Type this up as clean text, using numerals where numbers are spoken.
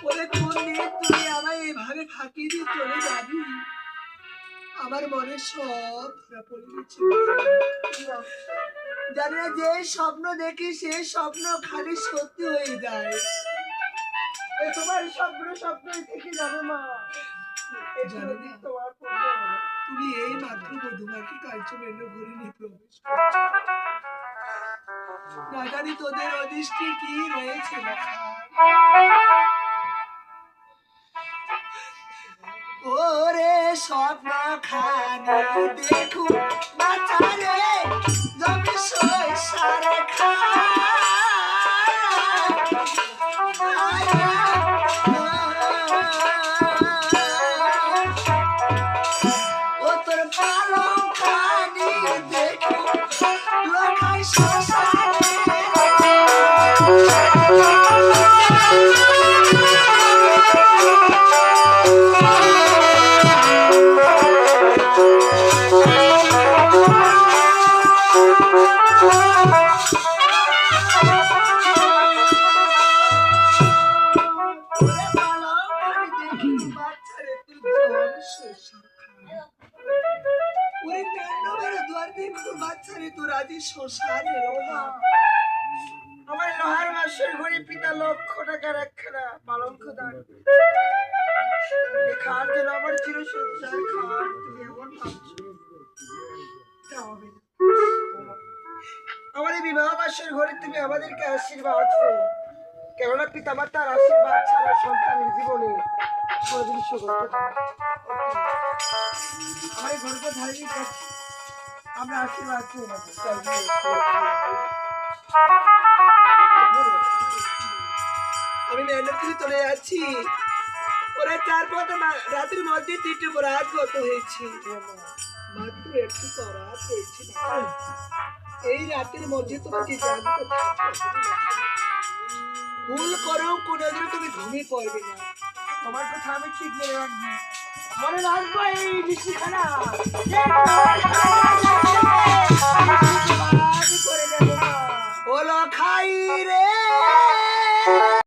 ওরে কোন দিন তুমি আমায় এইভাবে ফাঁকি দিয়ে চলে যাবি, আমার মনে সব ধরা পড়ে গেছে। জানি না যে স্বপ্ন দেখি সে স্বপ্ন খালি সত্যি হয়ে যায়। তোমার স্বপ্ন স্বপ্নই থেকে যাবে মা। জানি না তোমার তুমি এই মাত্র মধুমাখি কাঞ্চনের ঘরে নিয়ে প্রবেশ না জানি তোদের অদৃষ্টি কি রয়েছে না। ওরে স্বপ্ন খানি দেখুন বাচ্চারে জমি সারে ও তোর পালং খানি দেখুন লোকাই আমার লোহার মাসের ঘরে পিতা লক্ষ টাকার একখানা পালঙ্ক দান খাওয়ার জন্য আমার চিরসজ্জা খাওয়ার তুমি এমন ভাবছো আমার এই বিবাহ মাসের ঘরে তুমি আমাদেরকে আশীর্বাদ করো, কেননা পিতা মাতার আশীর্বাদ ছাড়া সন্তানের জীবনে কোনোদিন সুখ করতে পারে না। আমার এই গর্ভধারিণীর কাছে আমরা আশীর্বাদ চেয়ে নেবো। আমি মেহনত করে চলে যাচ্ছি। ওরা 4 রাতের মধ্যে 3টে বরাত গত হয়েছে, মাত্র একটু পরাত হয়েছে। এই রাতের মধ্যে তোমাকে জানতে ভুল করো কোনোদিন তুমি ঘুমিয়ে পড়বে না। তোমার কথা আমি ঠিক মনে রাখবো, মনে রাখবো এই নিশিখানা।